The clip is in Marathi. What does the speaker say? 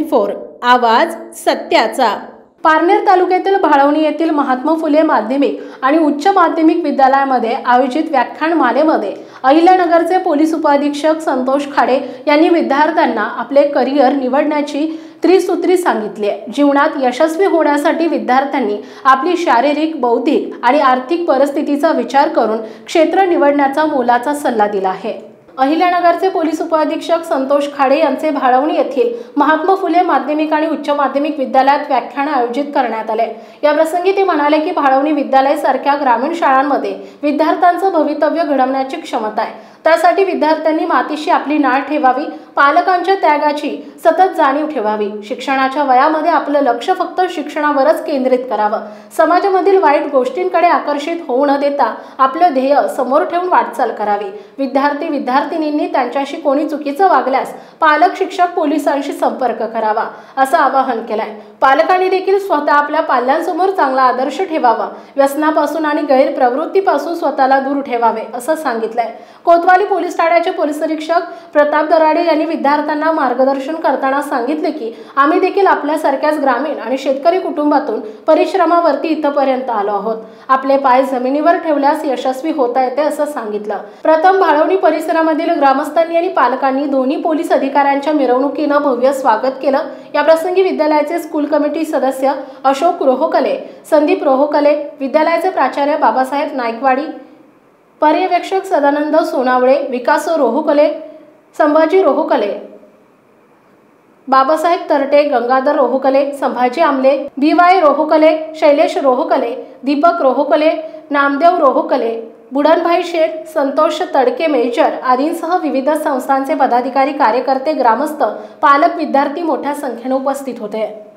24 आवाज सत्याचा। पारनेर तालुक्यातील भाळवणी येथील महात्मा फुले माध्यमिक आणि उच्च माध्यमिक विद्यालयामध्ये आयोजित व्याख्यानमालेमध्ये अहिल्यानगरचे पोलीस उपअधीक्षक संतोष खाडे यांनी विद्यार्थ्यांना आपले करिअर निवडण्याची त्रिसूत्री सांगितली आहे। जीवनात यशस्वी होण्यासाठी विद्यार्थ्यांनी आपली शारीरिक, बौद्धिक आणि आर्थिक परिस्थितीचा विचार करून क्षेत्र निवडण्याचा मोलाचा सल्ला दिला आहे। अहिल्यानगरचे पोलीस उपअधीक्षक संतोष खाडे यांचे भाळवणी येथील महात्मा फुले माध्यमिक आणि उच्च माध्यमिक विद्यालयात व्याख्यान आयोजित करण्यात आले। या प्रसंगी ते म्हणाले की भाळवणी विद्यालय सारख्या ग्रामीण शाळांमध्ये विद्यार्थ्यांचं भवितव्य घडवण्याची क्षमता आहे। त्यासाठी विद्यार्थ्यांनी मातीशी आपली नाळ ठेवावी, पालकांच्या त्यागाची सतत जाणीव ठेवावी, शिक्षणाच्या वयामध्ये आपलं लक्ष फक्त शिक्षणावरच केंद्रित करावं, समाजामधील वाईट गोष्टींकडे आकर्षित होऊ न देता आपलं ध्येय समोर ठेवून वाटचाल करावी। विद्यार्थी-विद्यार्थिनींनी त्यांच्याशी कोणी चुकीचं वागल्यास पालक, शिक्षक, पोलिसांशी संपर्क करावा असं आवाहन केलंय। पालकांनी देखील स्वतः आपल्या पाल्यांसमोर चांगला आदर्श ठेवावा, व्यसनापासून आणि गैरप्रवृत्तीपासून स्वतःला दूर ठेवावे असं सांगितलंय। कोतवाली पोलीस ठाण्याचे पोलीस निरीक्षक प्रताप दराडे यांनी विद्यार्थ्यांना मार्गदर्शन करताना सांगितले की आम्ही देखील आपल्यासारख्याच ग्रामीण आणि शेतकरी कुटुंबातून परिश्रमावरती इथपर्यंत आलो आहोत। आपले पाय जमिनीवर ठेवल्यास यशस्वी होता येते असं सांगितलं। प्रथम भाळवणी परिसरामधील ग्रामस्थांनी आणि पालकांनी दोन्ही पोलीस अधिकाऱ्यांच्या मिरवणुकीनं भव्य स्वागत केलं। या प्रसंगी विद्यालयाचे स्कूल कमिटी सदस्य अशोक रोहकले, संदीप रोहकले, विद्यालयाचे प्राचार्य बाबासाहेब नायकवाडी, पर्यवेक्षक सदानंद सोनावळे, विकास रोहकले, संभाजी रोहकले, बाबासाहेब तरटे, गंगाधर रोहकले, संभाजी आमले, BY रोहकले, शैलेश रोहकले, दीपक रोहकले, नामदेव रोहकले, बुडनभाई शेठ, संतोष तडके मेजर आदींसह विविध संस्थांचे पदाधिकारी, कार्यकर्ते, ग्रामस्थ, पालक, विद्यार्थी मोठ्या संख्येने उपस्थित होते।